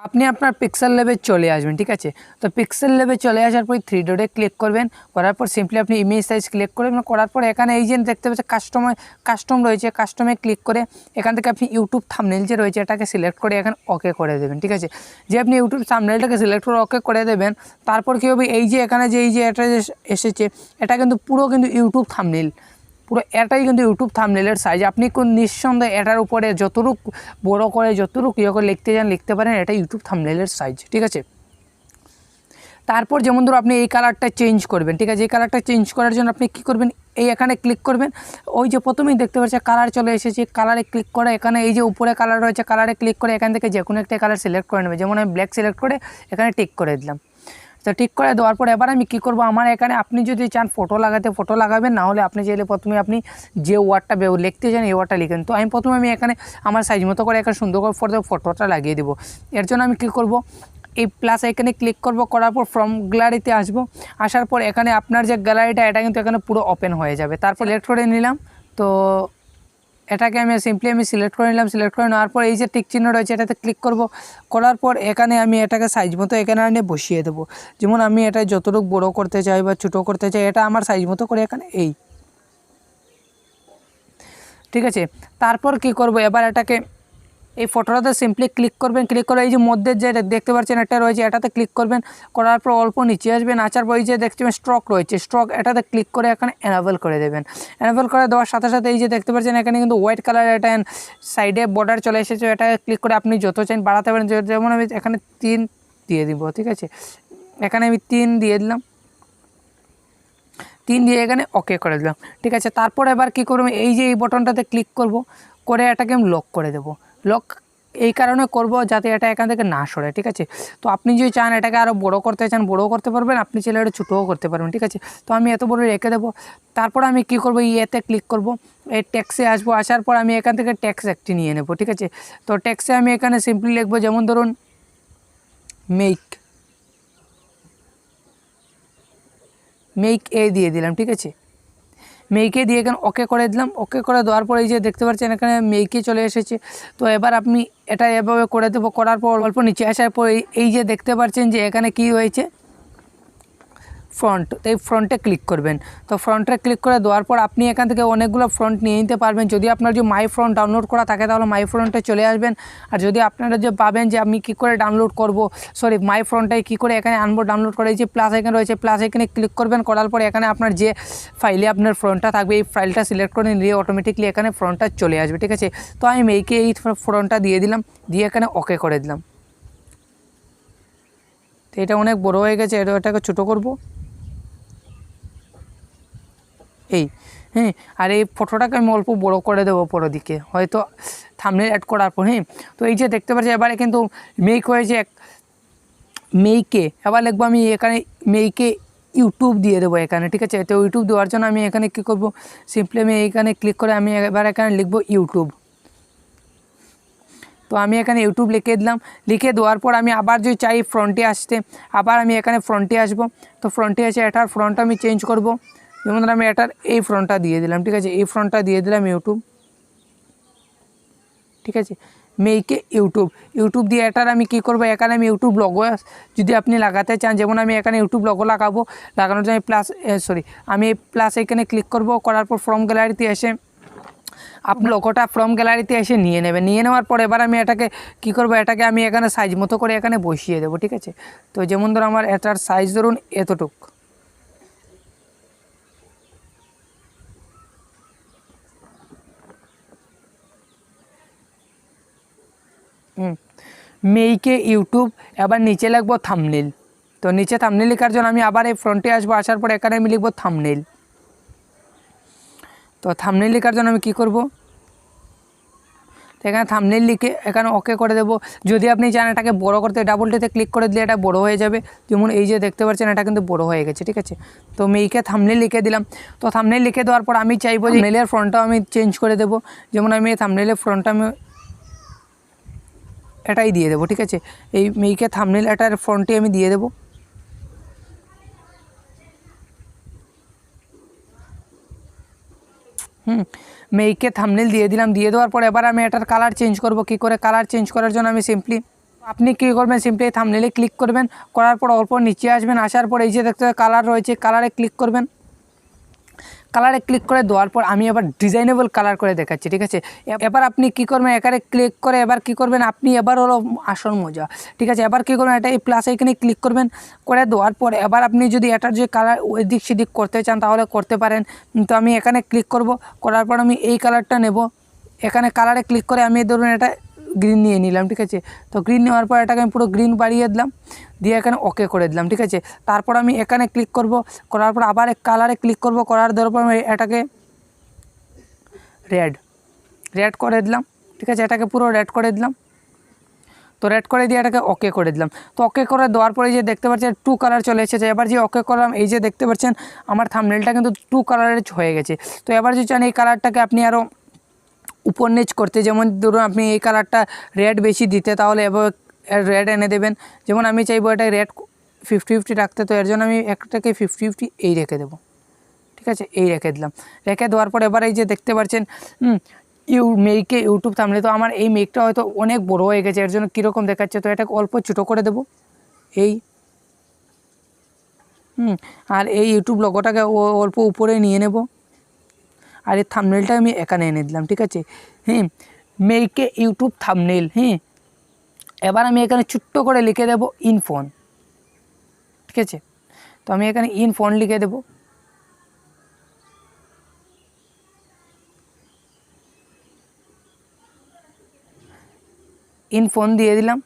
আপনি আপনার পিক্সেল ল্যাবে চলে আসবেন, ঠিক আছে। তো পিক্সেল ল্যাবে চলে আসার পর থ্রি ডটে ক্লিক করবেন, করার পর সিম্পলি আপনি ইমেজ সাইজ ক্লিক করবেন, করার পর এখানে এই যে দেখতে পাচ্ছেন কাস্টম রয়েছে, কাস্টমে ক্লিক করে এখান থেকে আপনি ইউটিউব থাম্বনেল যে রয়েছে এটাকে সিলেক্ট করে এখানে ওকে করে দেবেন, ঠিক আছে। যে আপনি ইউটিউব থাম্বনেলটাকে সিলেক্ট করে ওকে করে দেবেন, তারপর কী হবে এই যে এখানে যে এই যে এটা যে এসেছে এটা কিন্তু পুরো কিন্তু ইউটিউব থাম্বনেল, পুরো এটাই কিন্তু ইউটিউব থাম্বনেলের সাইজ। আপনি কোন নিঃসন্দেহে এটার উপরে যতটুকু বড় করে যতটুকু ইয়ে করে লিখতে চান লিখতে পারেন, এটা ইউটিউব থাম্বনেলের সাইজ, ঠিক আছে। তারপর যেমন ধরো আপনি এই কালারটা চেঞ্জ করবেন, ঠিক আছে। এই কালারটা চেঞ্জ করার জন্য আপনি কী করবেন, এই এখানে ক্লিক করবেন, ওই যে প্রথমেই দেখতে পাচ্ছেন কালার চলে এসেছে, কালারে ক্লিক করে এখানে এই যে উপরে কালার রয়েছে কালারে ক্লিক করে এখান থেকে যে কোনো একটা কালার সিলেক্ট করে নেবে। যেমন আমি ব্ল্যাক সিলেক্ট করে এখানে টিক করে দিলাম। তো ঠিক করে দেওয়ার পর এবার আমি কী করবো, আমার এখানে আপনি যদি চান ফটো লাগাতে ফটো লাগাবেন, না হলে আপনি চাইলে প্রথমে আপনি যে ওয়ার্ডটা লিখতে চান এই ওয়ার্ডটা লিখেন। তো আমি প্রথমে এখানে আমার সাইজ মতো করে এখানে সুন্দর করে ফটোটা লাগিয়ে দেবো। এর জন্য আমি কী করব, এই প্লাস এখানে ক্লিক করব, করার পর ফ্রম গ্যালারিতে আসবো, আসার পর এখানে আপনার যে গ্যালারিটা এটা কিন্তু এখানে পুরো ওপেন হয়ে যাবে। তারপর সিলেক্ট করে নিলাম, তো এটাকে আমি সিম্পলি সিলেক্ট করে নিলাম। সিলেক্ট করে নেওয়ার পর এই যে টিক চিহ্ন রয়েছে এটাতে ক্লিক করব, করার পর এখানে আমি এটাকে সাইজ মতো এখানে এনে বসিয়ে দেবো। যেমন আমি এটা যতটুকু বড় করতে চাই বা ছোটো করতে চাই এটা আমার সাইজ মতো করে এখানে এই, ঠিক আছে। তারপর কি করব, এবার এটাকে এই ফটোটাতে সিম্পলি ক্লিক করবেন, ক্লিক করে এই যে মধ্যে যে দেখতে পাচ্ছেন এটা রয়েছে এটাতে ক্লিক করবেন, করার পর অল্প নিচে আসবেন, আসার পর এই যে দেখতে পাচ্ছেন স্ট্রক রয়েছে স্ট্রক এটাতে ক্লিক করে এখানে এনাবেল করে দেবেন। এনাবেল করে দেওয়ার সাথে সাথে এই যে দেখতে পাচ্ছেন এখানে কিন্তু হোয়াইট কালার এটা সাইডে বর্ডার চলে এসেছে, এটা ক্লিক করে আপনি যত চান বাড়াতে পারেন। যেমন আমি এখানে 3 দিয়ে দিব, ঠিক আছে। এখানে আমি 3 দিয়ে দিলাম, 3 দিয়ে এখানে ওকে করে দিলাম, ঠিক আছে। তারপর এবার কী করবো, এই যে এই বটনটাতে ক্লিক করব, করে এটাকে আমি লক করে দেবো। লক এই কারণে করব যাতে এটা এখান থেকে না সরে, ঠিক আছে। তো আপনি যদি চান এটাকে আরও বড় করতে চান বড়ও করতে পারবেন, আপনি চাইলে এটা ছোটোও করতে পারবেন, ঠিক আছে। তো আমি এত বড় রেখে দেবো। তারপর আমি কী করবো, এতে ক্লিক করব, এই ট্যাক্সে আসবো, আসার পর আমি এখান থেকে ট্যাক্স একটি নিয়ে নেব, ঠিক আছে। তো ট্যাক্সে আমি এখানে সিম্পলি লিখবো, যেমন ধরুন মেক এ দিয়ে দিলাম, ঠিক আছে। মেইকে দিয়ে এখানে ওকে করে দিলাম। ওকে করে দেওয়ার পর এই যে দেখতে পাচ্ছেন এখানে মেইকে চলে এসেছে। তো এবার আপনি এটা এভাবে করে দেবো, করার পর অল্প নিচে আসার পর এই যে দেখতে পাচ্ছেন যে এখানে কি হয়েছে ফ্রন্ট, এই ফ্রন্টে ক্লিক করবেন। তো ফ্রন্টে ক্লিক করে দেওয়ার পর আপনি এখান থেকে অনেকগুলো ফ্রন্ট নিয়ে নিতে পারবেন। যদি আপনার যে মাই ফ্রন্ট ডাউনলোড করা থাকে তাহলে মাই ফ্রন্টে চলে আসবেন। আর যদি আপনারা যে পাবেন যে আমি কী করে ডাউনলোড করব, সরি মাই ফ্রন্টটাই কী করে এখানে আনবো ডাউনলোড করে, এই যে প্লাস এখানে রয়েছে প্লাস এখানে ক্লিক করবেন, করার পর এখানে আপনার যে ফাইলে আপনার ফ্রন্টটা থাকবে এই ফাইলটা সিলেক্ট করে নিলে অটোমেটিকলি এখানে ফ্রন্টটা চলে আসবে, ঠিক আছে। তো আমি মেইকে এই ফ্রন্টটা দিয়ে দিলাম, দিয়ে এখানে ওকে করে দিলাম। তো এটা অনেক বড় হয়ে গেছে, এটাকে ছোটো করব এই, হ্যাঁ। আর এই ফটোটাকে আমি অল্প বড় করে দেবো পরের দিকে, হয়তো থাম্বনেল অ্যাড করার পর, হ্যাঁ। তো এই যে দেখতে পাচ্ছি এবারে কিন্তু মেক হয়েছে মেইকে, এবার লিখবো আমি এখানে মেইকে ইউটিউব দিয়ে দেবো এখানে, ঠিক আছে। তো ইউটিউব দেওয়ার জন্য আমি এখানে কী করব, সিম্পলি আমি এখানে ক্লিক করে আমি এবার এখানে লিখবো ইউটিউব। তো আমি এখানে ইউটিউব লিখে দিলাম। লিখে দেওয়ার পর আমি আবার যদি চাই ফ্রন্টে আসতে, আবার আমি এখানে ফ্রন্টে আসবো। তো ফ্রন্টে এসে এটার ফ্রন্ট আমি চেঞ্জ করব। যেমন আমি এটার এই ফ্রন্টটা দিয়ে দিলাম, ঠিক আছে। এই ফ্রন্টটা দিয়ে দিলাম ইউটিউব, ঠিক আছে। মেইকে ইউটিউব দিয়ে এটার আমি কী করবো, এখানে আমি ইউটিউব লোগো যদি আপনি লাগাতে চান, যেমন আমি এখানে ইউটিউব লোগো লাগাবো, লাগানোর জন্য আমি প্লাস এখানে ক্লিক করব, করার পর ফ্রম গ্যালারিতে এসে আপনি লোগোটা ফ্রম গ্যালারিতে এসে নিয়ে নেবেন। নিয়ে নেওয়ার পর এবার আমি এটাকে কী করবো, এটাকে আমি এখানে সাইজ মতো করে এখানে বসিয়ে দেবো, ঠিক আছে। তো যেমন ধরো আমার এটার সাইজ ধরুন এতটুক, মেইকে ইউটিউব, এবার নিচে লিখবো থাম্বনেল। তো নিচে থাম্বনেল লেখার জন্য আমি আবার এই ফ্রন্টে আসবো, আসার পর এখানে আমি লিখবো থাম্বনেল। তো থাম্বনেল লেখার জন্য আমি কী করব, তো এখানে থাম্বনেল লিখে এখানে ওকে করে দেবো। যদি আপনি চান এটাকে বড় করতে ডাবলটিতে ক্লিক করে দিলে এটা বড় হয়ে যাবে। যেমন এই যে দেখতে পাচ্ছেন এটা কিন্তু বড় হয়ে গেছে, ঠিক আছে। তো মেইকে থাম্বনেল লিখে দিলাম। তো থাম্বনেল লিখে দেওয়ার পর আমি চাইবো যে থাম্বনেলের ফ্রন্টটাও আমি চেঞ্জ করে দেবো। যেমন আমি থাম্বনেলের ফ্রন্টটা আমি এটাই দিয়ে দেবো, ঠিক আছে। এই মেইকে থাম্বনেল এটার ফ্রন্টে আমি দিয়ে দেবো। মেইকে থাম্বনেল দিয়ে দিলাম। দিয়ে দেওয়ার পর এবার আমি এটার কালার চেঞ্জ করব। কী করে কালার চেঞ্জ করার জন্য আমি সিম্পলি আপনি কী করবেন, সিম্পলি থাম্বনেইলে ক্লিক করবেন, করার পর অল্প নিচে আসবেন, আসার পর এই যে দেখতে কালার রয়েছে, কালারে ক্লিক করবেন। কালারে ক্লিক করে দেওয়ার পর আমি এবার ডিজাইনেবল কালার করে দেখাচ্ছি, ঠিক আছে। এবার আপনি কি করবেন, এখানে ক্লিক করে এবার কি করবেন আপনি, এবার হলো আসল মজা, ঠিক আছে। এবার কি করবেন, এটা এই প্লাস এখানে ক্লিক করবেন, করে দেওয়ার পর এবার আপনি যদি এটার যে কালার এদিক সেদিক করতে চান তাহলে করতে পারেন। তো আমি এখানে ক্লিক করব, করার পর আমি এই কালারটা নেব, এখানে কালারে ক্লিক করে আমি ধরুন এটা গ্রিন নিয়ে নিলাম, ঠিক আছে। তো গ্রিন নেওয়ার পর এটাকে আমি পুরো গ্রিন বাড়িয়ে দিলাম, দিয়ে এখানে ওকে করে দিলাম, ঠিক আছে। তারপর আমি এখানে ক্লিক করব, করার পর আবার কালারে ক্লিক করব, করার দেওয়ার পর আমি এটাকে রেড করে দিলাম, ঠিক আছে। এটাকে পুরো রেড করে দিলাম, তো রেড করে দিয়ে এটাকে ওকে করে দিলাম। তো ওকে করে দেওয়ার পরে যে দেখতে পাচ্ছেন 2 কালার চলে এসেছে। এবার যে ওকে করলাম, এই যে দেখতে পাচ্ছেন আমার থাম্বনেলটা কিন্তু 2 কালারের হয়ে গেছে। তো এবার যদি চান এই কালারটাকে আপনি আরও উপর নিচ করতে, যেমন ধরুন আপনি এই কালারটা রেড বেশি দিতে, তাহলে এবার রেড এনে দেবেন। যেমন আমি চাইবো এটা রেড 50-50 রাখতে, তো এর জন্য আমি একটাকে 50-50 এই রেখে দেবো, ঠিক আছে। এই রেখে দিলাম, রেখে দেওয়ার পর এবার এই যে দেখতে পাচ্ছেন মেইকে ইউটিউব থাম্বনেল, তো আমার এই মেইকটা হয়তো অনেক বড় হয়ে গেছে, এর জন্য কীরকম দেখাচ্ছে, তো এটাকে অল্প ছোটো করে দেবো এই আর এই ইউটিউব লোগোটাকে অল্প উপরে নিয়ে নেব, আর এই থাম্বনেলটা আমি এখানে এনে দিলাম, ঠিক আছে। মেইকে ইউটিউব থাম্বনেল। এবার আমি এখানে ছোট্ট করে লিখে দেব ইনফোন, ঠিক আছে। তো আমি এখানে ইনফোন লিখে দেব, ইনফোন দিয়ে দিলাম।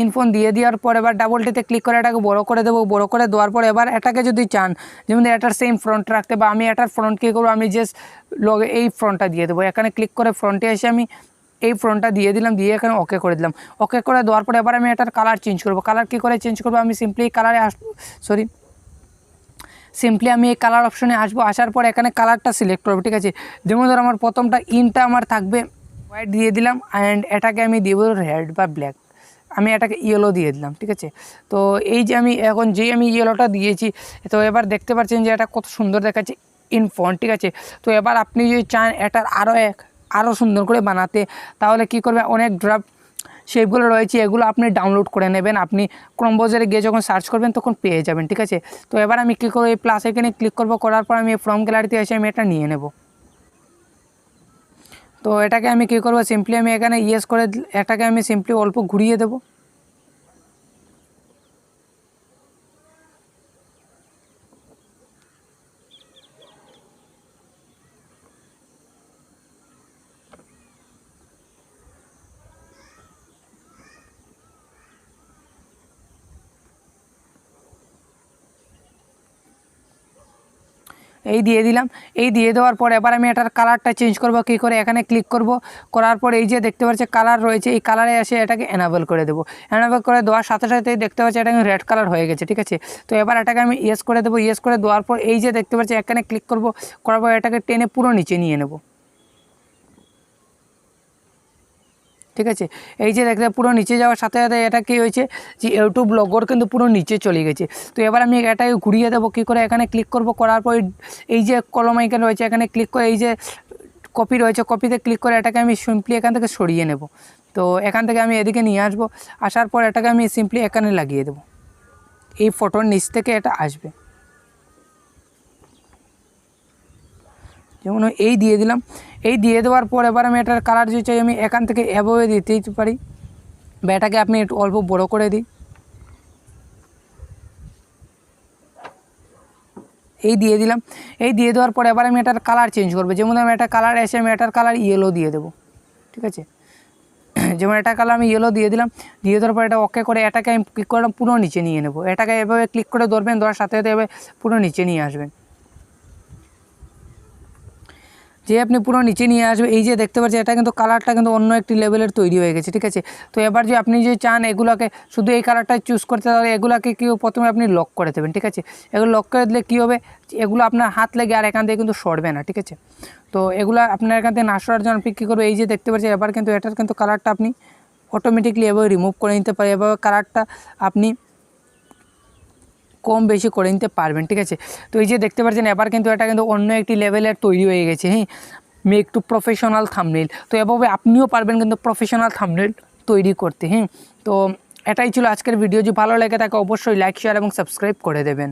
ইনফোন দিয়ে দেওয়ার পর এবার ডাবলটিতে ক্লিক করে এটাকে বড় করে দেবো, বড় করে দেওয়ার পর এবার এটাকে যদি চান যেমন এটার সেম ফ্রন্ট রাখতে, বা আমি এটার ফ্রন্ট কী করবো, আমি জাস্ট এই ফ্রন্টটা দিয়ে দেবো। এখানে ক্লিক করে ফ্রন্টে এসে আমি এই ফ্রন্টটা দিয়ে দিলাম, দিয়ে এখানে ওকে করে দিলাম। ওকে করে দেওয়ার পর এবার আমি এটার কালার চেঞ্জ করবো। কালার কী করে চেঞ্জ করবো, আমি সিম্পলি কালারে সিম্পলি আমি এই কালার অপশনে আসবো, আসার পর এখানে কালারটা সিলেক্ট করবো, ঠিক আছে। যেমন ধর আমার প্রথমটা ইনটা আমার থাকবে হোয়াইট দিয়ে দিলাম, অ্যান্ড এটাকে আমি দিব রেড বা ব্ল্যাক, আমি এটাকে ইয়েলো দিয়ে দিলাম, ঠিক আছে। তো এই যে আমি এখন আমি ইয়েলোটা দিয়েছি, তো এবার দেখতে পাচ্ছেন যে এটা কত সুন্দর দেখাচ্ছে ইনফন্ট, ঠিক আছে। তো এবার আপনি যদি চান এটার আরও সুন্দর করে বানাতে, তাহলে কি করবে, অনেক ড্রাফট শেপগুলো রয়েছে, এগুলো আপনি ডাউনলোড করে নেবেন, আপনি ক্রোম ব্রাউজারে গিয়ে যখন সার্চ করবেন তখন পেয়ে যাবেন, ঠিক আছে। তো এবার আমি কী করবো, এই প্লাস এখানে ক্লিক করবো, করার পর আমি ফ্রম গ্যালারিতে এসে আমি এটা নিয়ে নেব। তো এটাকে আমি কী করবো, সিম্পলি আমি এখানে ইয়েস করে এটাকে আমি সিম্পলি অল্প ঘুরিয়ে দেবো, এই দিয়ে দিলাম। এই দিয়ে দেওয়ার পর এবার আমি এটার কালারটা চেঞ্জ করব, কী করে, এখানে ক্লিক করব, করার পর এই যে দেখতে পাচ্ছি কালার রয়েছে, এই কালারে এসে এটাকে এনাবেল করে দেবো। এনাবেল করে দেওয়ার সাথে সাথেই দেখতে পাচ্ছি এটা রেড কালার হয়ে গেছে, ঠিক আছে। তো এবার এটাকে আমি ইয়েস করে দেবো, ইয়েস করে দেওয়ার পর এই যে দেখতে পাচ্ছি এখানে ক্লিক করব, করার পর এটাকে টেনে পুরো নিচে নিয়ে নেব, ঠিক আছে। এই যে দেখতে পুরো নিচে যাওয়ার সাথে সাথে এটা কী হয়েছে যে ইউটিউব লোগোর কিন্তু পুরো নিচে চলে গেছে। তো এবার আমি এটাকে ঘুরিয়ে দেবো, কী করে, এখানে ক্লিক করব, করার পর এই যে কলম আইকন রয়েছে এখানে ক্লিক করে এই যে কপি রয়েছে, কপিতে ক্লিক করে এটাকে আমি সিম্পলি এখান থেকে সরিয়ে নেব। তো এখান থেকে আমি এদিকে নিয়ে আসবো, আসার পর এটাকে আমি সিম্পলি এখানে লাগিয়ে দেবো, এই ফটোর নিচ থেকে এটা আসবে। যেমন এই দিয়ে দিলাম, এই দিয়ে দেওয়ার পর এবার আমি এটার কালার যে চাই আমি এখান থেকে এভাবে দিতেই পারি, বা এটাকে আপনি একটু অল্প বড় করে দিই, এই দিয়ে দিলাম। এই দিয়ে দেওয়ার পর এবার আমি এটার কালার চেঞ্জ করবো, যেমন আমি এটা কালার এসে আমি এটার কালার ইয়েলো দিয়ে দেবো, ঠিক আছে। যেমন এটা কালার আমি ইয়েলো দিয়ে দিলাম, দিয়ে দেওয়ার পর এটা ওকে করে এটাকে আমি ক্লিক করে পুরো নিচে নিয়ে নেব। এটাকে এভাবে ক্লিক করে ধরবেন, ধরার সাথে সাথে এভাবে পুরো নিচে নিয়ে আসবেন, যে আপনি পুরো নিচে নিয়ে আসবে। এই যে দেখতে পাচ্ছেন এটা কিন্তু কালারটা কিন্তু অন্য একটি লেভেলের তৈরি হয়ে গেছে, ঠিক আছে। তো এবার যে আপনি যদি চান এগুলোকে শুধু এই কালারটা চুজ করতে, তাহলে এগুলোকে কি প্রথমে আপনি লক করে দেবেন, ঠিক আছে। এগুলো লক করে দিলে কী হবে, এগুলো আপনার হাত লেগে আর এখান থেকে কিন্তু সরবে না, ঠিক আছে। তো এগুলো আপনার এখান থেকে না সরার জন্য আপনি কী করবে, এই যে দেখতে পাচ্ছেন এবার কিন্তু এটার কিন্তু কালারটা আপনি অটোমেটিকলি এভাবে রিমুভ করে নিতে পারেন, এভাবে কালারটা আপনি কম বেশি করে নিতে পারবেন, ঠিক আছে। তো এই যে দেখতে পাচ্ছেন এবার কিন্তু এটা কিন্তু অন্য একটি লেভেলের তৈরি হয়ে গেছে। Make two professional thumbnail. তো এভাবে আপনিও পারবেন কিন্তু প্রফেশনাল থাম্বনেল তৈরি করতে। তো এটাই ছিল আজকের ভিডিও। যদি ভালো লাগে তাকে অবশ্যই লাইক শেয়ার এবং সাবস্ক্রাইব করে দেবেন।